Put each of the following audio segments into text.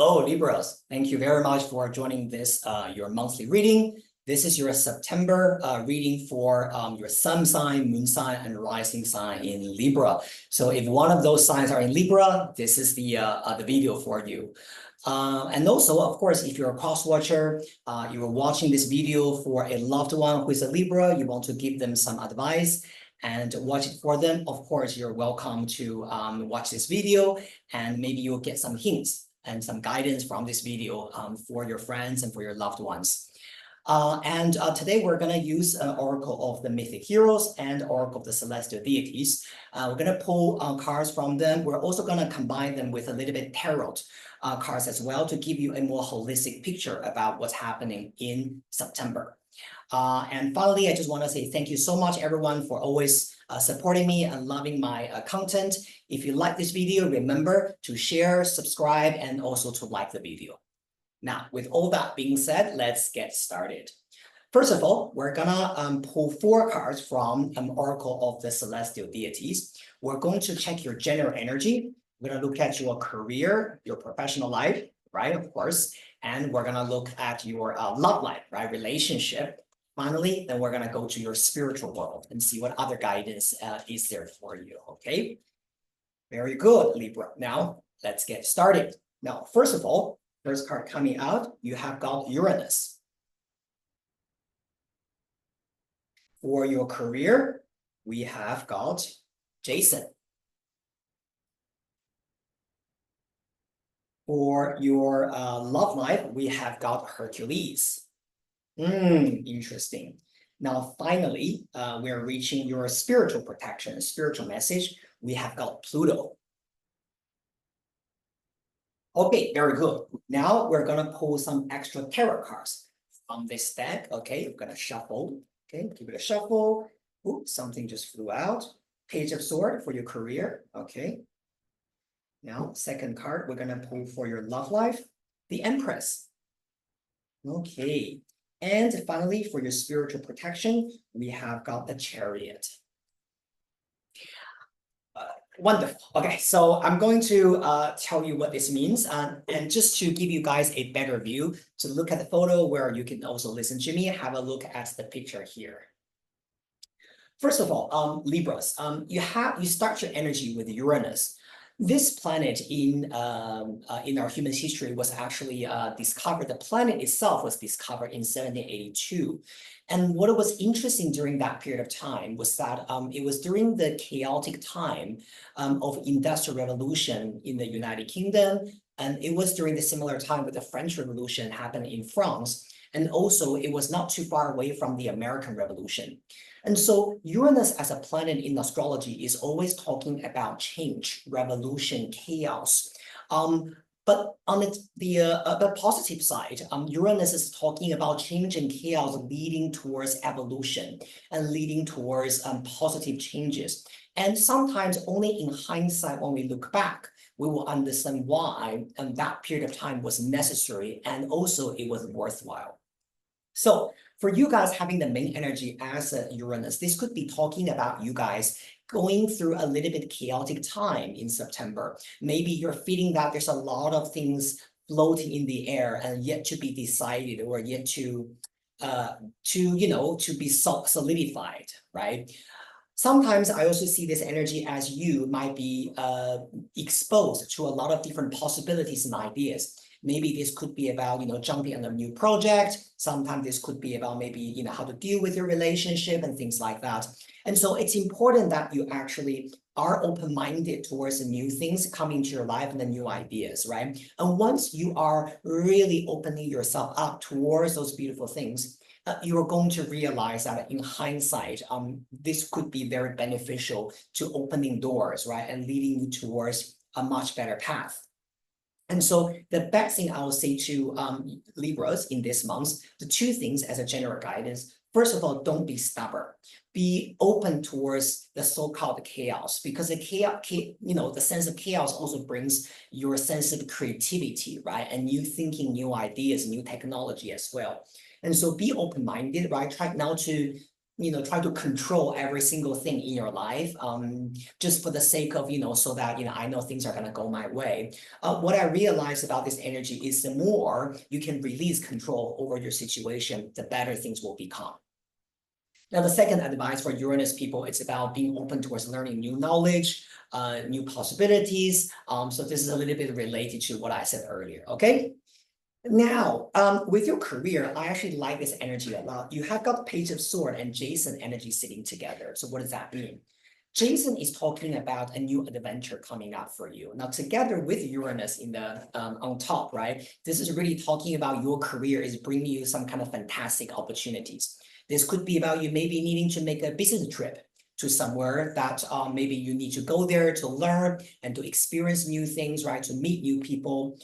Hello, Libras. Thank you very much for joining this, your monthly reading. This is your September reading for your sun sign, moon sign, and rising sign in Libra. So if one of those signs are in Libra, this is the video for you. And also, of course, if you're a cross watcher, you're watching this video for a loved one who is a Libra, you want to give them some advice and watch it for them, of course, you're welcome to watch this video, and maybe you'll get some hints and some guidance from this video for your friends and for your loved ones. Today we're going to use an oracle of the mythic heroes and oracle of the celestial deities. We're going to pull cards from them. We're also going to combine them with a little bit tarot cards as well to give you a more holistic picture about what's happening in September. And finally, I just want to say thank you so much, everyone, for always supporting me and loving my content. If you like this video, remember to share, subscribe, and also to like the video. Now, with all that being said, let's get started. First of all, we're gonna pull 4 cards from an oracle of the celestial deities. We're going to check your general energy. We're gonna look at your career, your professional life, right, of course, and we're gonna look at your love life, right, relationship. Finally, then we're gonna go to your spiritual world and see what other guidance is there for you, okay? Very good, Libra. Now, let's get started. Now, first of all, first card coming out, you have got Uranus. For your career, we have got Jason. For your love life, we have got Hercules. Interesting. Now, finally, we're reaching your spiritual protection, spiritual message. We have got Pluto. Okay, very good. Now we're going to pull some extra tarot cards from this deck. Okay, we're going to shuffle. Okay, give it a shuffle. Oops, something just flew out. Page of Swords for your career. Okay. Now, second card, we're going to pull for your love life. The Empress. Okay. And finally, for your spiritual protection, we have got the Chariot. Wonderful. Okay, so I'm going to tell you what this means. And just to give you guys a better view, to look at the photo where you can also listen to me, have a look at the picture here. First of all, Libras, you start your energy with Uranus. This planet in our human history was actually discovered. The planet itself was discovered in 1782. And what was interesting during that period of time was that it was during the chaotic time of Industrial Revolution in the United Kingdom. And it was during the similar time with the French Revolution happened in France. And also it was not too far away from the American Revolution. And so Uranus as a planet in astrology is always talking about change, revolution, chaos. But on the positive side, Uranus is talking about change and chaos leading towards evolution and leading towards positive changes. And sometimes only in hindsight, when we look back, we will understand why that period of time was necessary and also it was worthwhile. So for you guys having the main energy as a Uranus, this could be talking about you guys going through a little bit chaotic time in September. Maybe you're feeling that there's a lot of things floating in the air and yet to be decided or yet to be solidified, right? Sometimes I also see this energy as you might be exposed to a lot of different possibilities and ideas. Maybe this could be about, jumping on a new project. Sometimes this could be about maybe, how to deal with your relationship and things like that. And so it's important that you actually are open-minded towards the new things coming to your life and the new ideas, right? And once you are really opening yourself up towards those beautiful things, you're going to realize that in hindsight, this could be very beneficial to opening doors, right? And leading you towards a much better path. And so the best thing I will say to Libras in this month, the 2 things as a general guidance. First of all, don't be stubborn. Be open towards the so-called chaos, because the chaos, the sense of chaos also brings your sense of creativity, right? And new thinking, new ideas, new technology as well. And so be open-minded, right? Try now to try to control every single thing in your life, just for the sake of, so that, I know things are going to go my way. What I realized about this energy is the more you can release control over your situation, the better things will become. Now, the second advice for Uranus people, it's about being open towards learning new knowledge, new possibilities. So this is a little bit related to what I said earlier, okay? Now, with your career, I actually like this energy a lot. You have got Page of Sword and Jason energy sitting together. So what does that mean? Jason is talking about a new adventure coming up for you. Now, together with Uranus in the on top, right? This is really talking about your career is bringing you some kind of fantastic opportunities. This could be about you maybe needing to make a business trip to somewhere that maybe you need to go there to learn and to experience new things, right? To meet new people.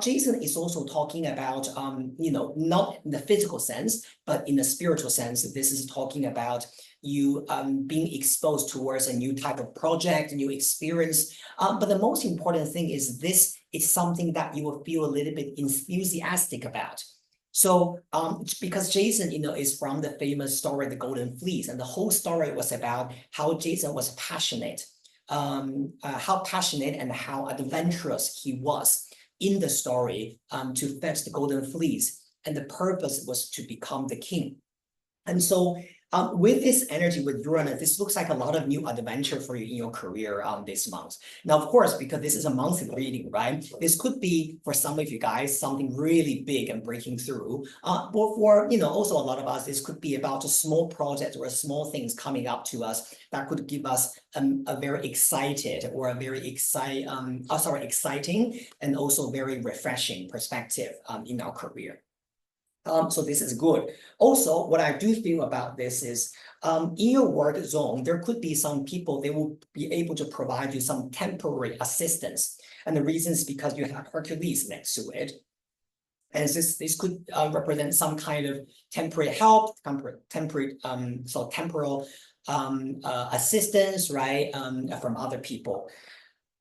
Jason is also talking about, not in the physical sense, but in the spiritual sense. This is talking about you being exposed towards a new type of project, new experience. But the most important thing is this is something that you will feel a little bit enthusiastic about. So because Jason, is from the famous story, The Golden Fleece, and the whole story was about how Jason was passionate, and how adventurous he was in the story to fetch the Golden Fleece. And the purpose was to become the king. And so with this energy with Uranus, this looks like a lot of new adventure for you in your career this month. Now, of course, because this is a monthly reading, right? This could be, for some of you guys, something really big and breaking through. But for, also a lot of us, this could be about a small project or small things coming up to us that could give us a very excited or a very exciting and also very refreshing perspective in our career. So this is good. Also, what I do feel about this is in your work zone, there could be some people, they will be able to provide you some temporary assistance. And the reason is because you have Hercules next to it. And this could represent some kind of temporary help, temporal assistance, right, from other people.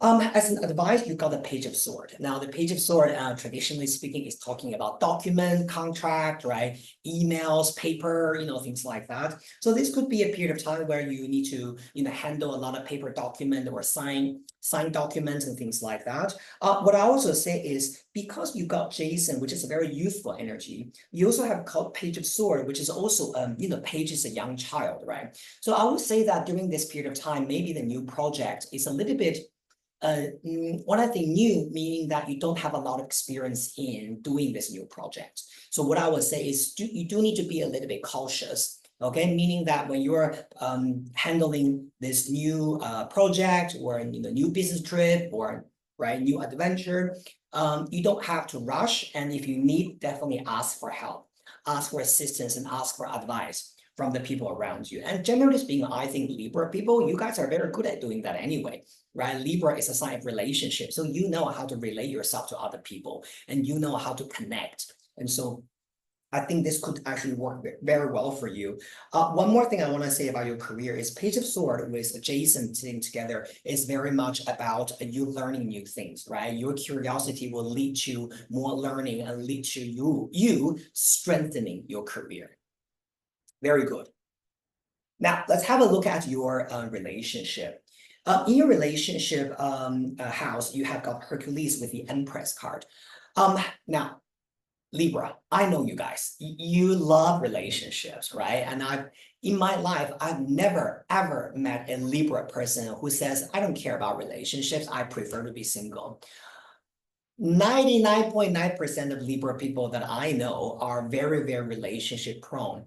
As an advice, you got the Page of Sword. Now, the Page of Sword, traditionally speaking, is talking about document, contract, right? Emails, paper, things like that. So this could be a period of time where you need to, handle a lot of paper document or sign documents and things like that. What I also say is because you got Jason, which is a very youthful energy, you also have called Page of Sword, which is also, Page is a young child, right? So I would say that during this period of time, maybe the new project is a little bit when I think new, meaning that you don't have a lot of experience in doing this new project. So what I would say is you do need to be a little bit cautious, okay? Meaning that when you're handling this new project or new business trip or new adventure, you don't have to rush. And if you need, definitely ask for help, ask for assistance and ask for advice from the people around you. And generally speaking, I think Libra people, you guys are very good at doing that anyway, right? Libra is a sign of relationship. So you know how to relate yourself to other people and you know how to connect. And so I think this could actually work very well for you. One more thing I want to say about your career is Page of Sword with Jason sitting together is very much about you learning new things, right? Your curiosity will lead to more learning and lead to you strengthening your career. Very good. Now, let's have a look at your relationship. In your relationship house, you have got Hercules with the Empress card. Now, Libra, I know you guys. You love relationships, right? And in my life, I've never, ever met a Libra person who says, I don't care about relationships. I prefer to be single. 99.9% of Libra people that I know are very, very relationship prone.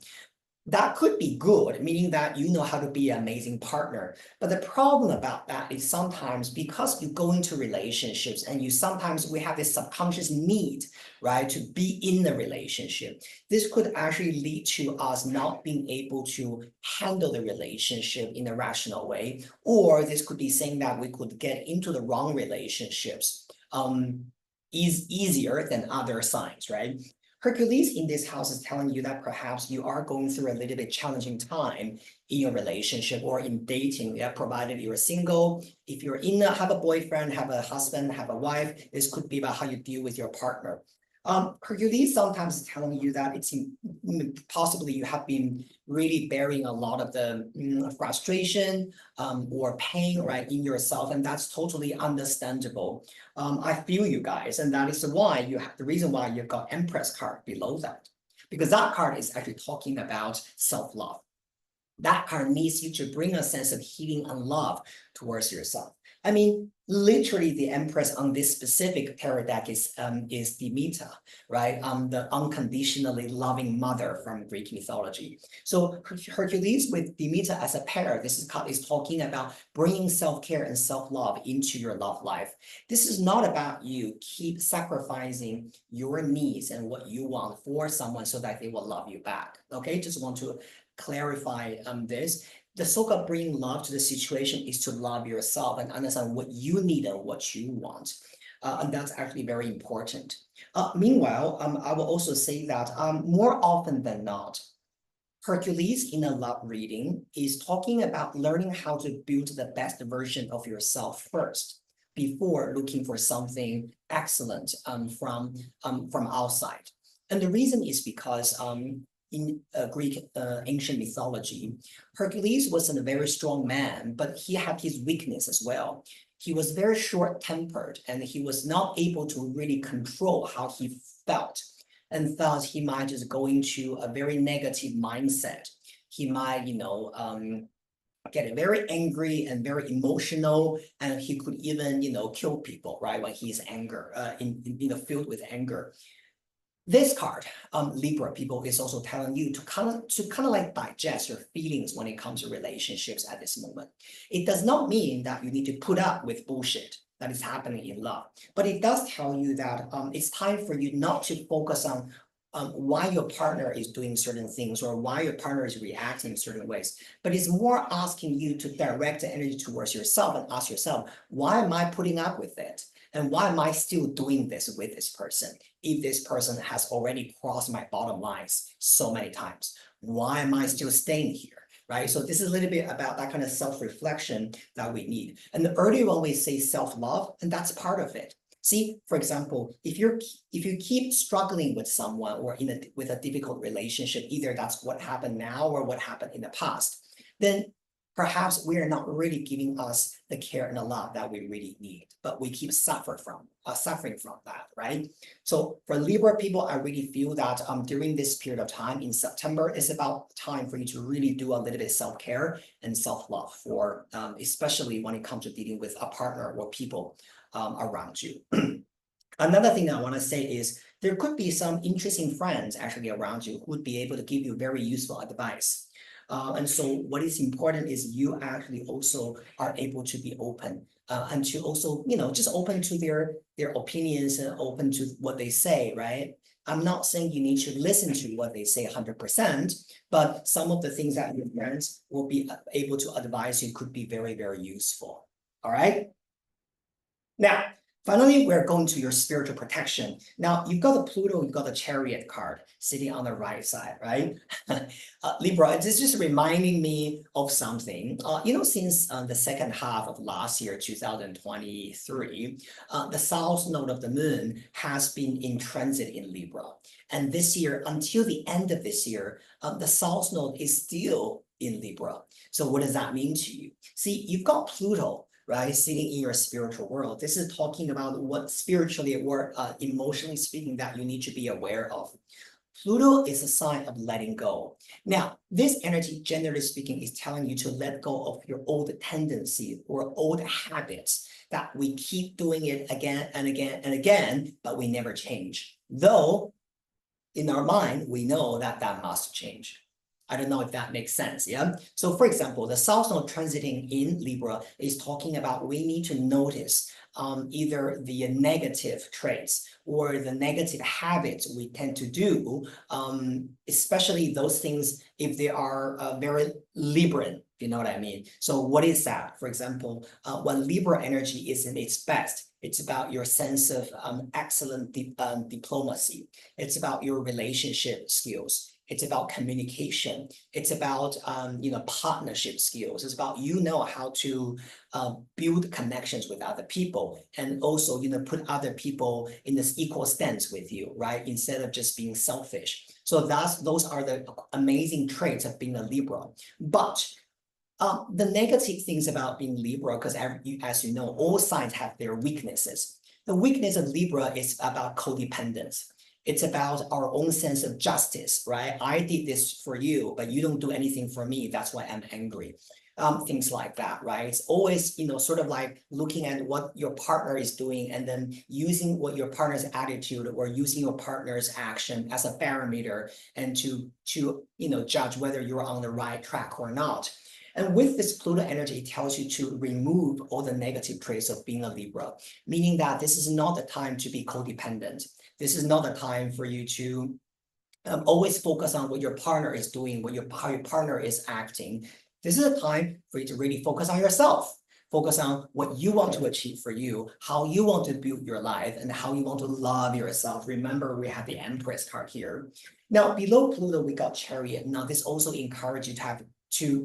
That could be good, meaning that you know how to be an amazing partner. But the problem about that is sometimes because you go into relationships and sometimes we have this subconscious need, right, to be in the relationship. This could actually lead to us not being able to handle the relationship in a rational way. Or this could be saying that we could get into the wrong relationships is easier than other signs, right? Hercules in this house is telling you that perhaps you are going through a little bit challenging time in your relationship or in dating, provided you're single. If you're have a boyfriend, have a husband, have a wife, this could be about how you deal with your partner. Hercules sometimes is telling you that it's possibly you have been really bearing a lot of the frustration or pain, right, in yourself, and that's totally understandable. I feel you guys, and that is why you have the reason why you've got Empress card below that, because that card is actually talking about self-love. That card needs you to bring a sense of healing and love towards yourself. I mean, literally the Empress on this specific tarot deck is Demeter, right? The unconditionally loving mother from Greek mythology. So Hercules with Demeter as a pair, this card is talking about bringing self-care and self-love into your love life. This is not about you keep sacrificing your needs and what you want for someone so that they will love you back. Okay, just want to clarify this. The so-called bringing love to the situation is to love yourself and understand what you need and what you want. And that's actually very important. Meanwhile, I will also say that more often than not, Hercules in a love reading is talking about learning how to build the best version of yourself first, before looking for something excellent from outside. And the reason is because in Greek ancient mythology, Hercules wasn't a very strong man, but he had his weakness as well. He was very short-tempered, and he was not able to really control how he felt, and thus he might just go into a very negative mindset. He might, get very angry and very emotional, and he could even, kill people, right, when he's filled with anger. This card, Libra people, is also telling you to kind of like digest your feelings when it comes to relationships at this moment. It does not mean that you need to put up with bullshit that is happening in love, but it does tell you that it's time for you not to focus on why your partner is doing certain things or why your partner is reacting in certain ways, but it's more asking you to direct the energy towards yourself and ask yourself, why am I putting up with it? And why am I still doing this with this person? If this person has already crossed my bottom lines so many times, why am I still staying here? Right? So this is a little bit about that kind of self-reflection that we need. And earlier when we say self-love, and that's part of it. See, for example, if you keep struggling with someone or with a difficult relationship, either that's what happened now or what happened in the past, then perhaps we are not really giving us the care and the love that we really need, but we keep suffering from that, right? So for Libra people, I really feel that during this period of time in September, it's about time for you to really do a little bit of self-care and self-love for, especially when it comes to dealing with a partner or people around you. Another thing that I want to say is there could be some interesting friends actually around you who would be able to give you very useful advice. And so what is important is you actually also are able to be open and to also, just open to their opinions and open to what they say, right? I'm not saying you need to listen to what they say 100%, but some of the things that your friends will be able to advise you could be very, very useful. All right. Now, finally, we're going to your spiritual protection. Now, you've got the Pluto, you've got the Chariot card sitting on the right side, right? Libra, it's just reminding me of something. Since the second half of last year, 2023, the south node of the moon has been in transit in Libra. And this year, until the end of this year, the south node is still in Libra. So what does that mean to you? See, you've got Pluto, right, sitting in your spiritual world. This is talking about what spiritually or emotionally speaking that you need to be aware of. Pluto is a sign of letting go. Now, this energy, generally speaking, is telling you to let go of your old tendencies or old habits that we keep doing it again and again and again, but we never change. Though, in our mind, we know that that must change. I don't know if that makes sense, yeah? So for example, the South Node transiting in Libra is talking about we need to notice either the negative traits or the negative habits we tend to do, especially those things if they are very Libran, if you know what I mean. So what is that? For example, when Libra energy is in its best, it's about your sense of excellent diplomacy. It's about your relationship skills. It's about communication. It's about, partnership skills. It's about, how to build connections with other people, and also, put other people in this equal stance with you, right? Instead of just being selfish. So those are the amazing traits of being a Libra. But the negative things about being Libra, because as you know, all signs have their weaknesses. The weakness of Libra is about codependence. It's about our own sense of justice, right? I did this for you, but you don't do anything for me. That's why I'm angry. Things like that, right? It's always, sort of like looking at what your partner is doing and then using what your partner's attitude or using your partner's action as a barometer and to judge whether you're on the right track or not. And with this Pluto energy, it tells you to remove all the negative traits of being a Libra, meaning that this is not the time to be codependent. This is not the time for you to always focus on what your partner is doing, how your partner is acting. This is a time for you to really focus on yourself. Focus on what you want to achieve for you, how you want to build your life, and how you want to love yourself. Remember, we have the Empress card here. Now, below Pluto, we got Chariot. Now, this also encourages you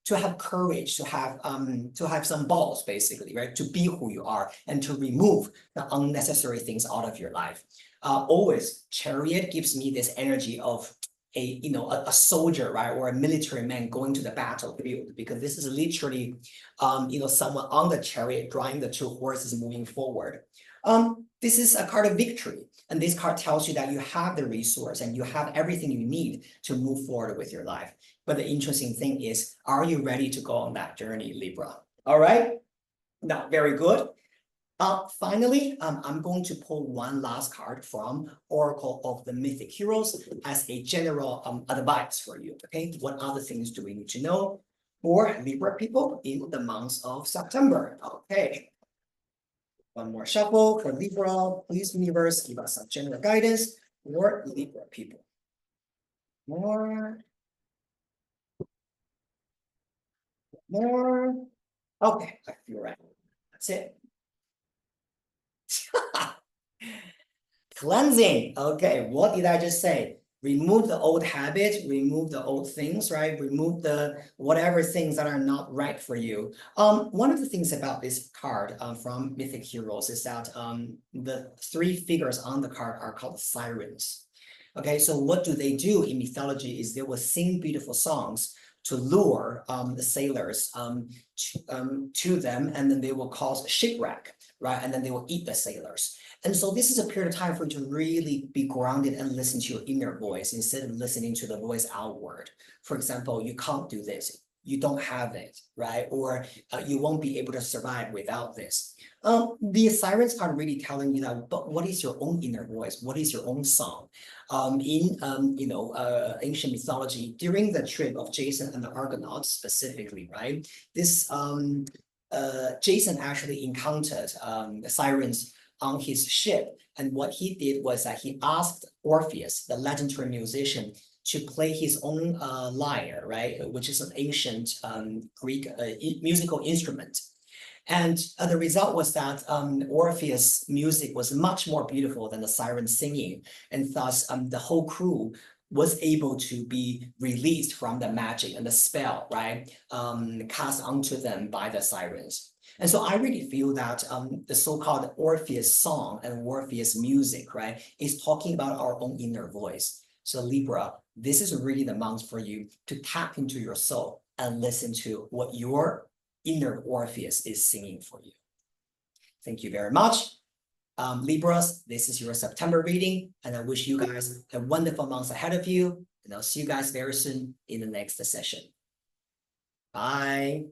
to have courage, to have some balls, basically, right? To be who you are and to remove the unnecessary things out of your life. Always, Chariot gives me this energy of a soldier, right, or a military man going to the battlefield, because this is literally, someone on the chariot driving the two horses moving forward. This is a card of victory, and this card tells you that you have the resource and you have everything you need to move forward with your life. But the interesting thing is, are you ready to go on that journey, Libra? All right, now, very good. Finally, I'm going to pull one last card from Oracle of the Mythic Heroes as a general advice for you, okay? What other things do we need to know for Libra people in the month of September? Okay. One more shuffle for Libra. Please, universe, give us some general guidance for Libra people. More. Okay, I feel right. That's it. Cleansing. Okay, what did I just say? Remove the old habits, remove the old things, right? Remove the whatever things that are not right for you. One of the things about this card from Mythic Heroes is that the three figures on the card are called sirens. Okay, so what do they do in mythology is they will sing beautiful songs to lure the sailors to them, and then they will cause shipwreck, right? And then they will eat the sailors. And so this is a period of time for you to really be grounded and listen to your inner voice instead of listening to the voice outward. For example, you can't do this, you don't have it, right? Or you won't be able to survive without this. The sirens are really telling you that, but what is your own inner voice? What is your own song? In ancient mythology, during the trip of Jason and the Argonauts specifically, right? This Jason actually encountered the sirens on his ship, and what he did was that he asked Orpheus, the legendary musician, to play his own lyre, right, which is an ancient Greek musical instrument. And the result was that Orpheus' music was much more beautiful than the siren singing, and thus the whole crew was able to be released from the magic and the spell, right, cast onto them by the sirens. And so I really feel that the so-called Orpheus song and Orpheus music, right, is talking about our own inner voice. So Libra, this is really the month for you to tap into your soul and listen to what your inner Orpheus is singing for you. Thank you very much. Libras, this is your September reading, and I wish you guys a wonderful month ahead of you, and I'll see you guys very soon in the next session. Bye.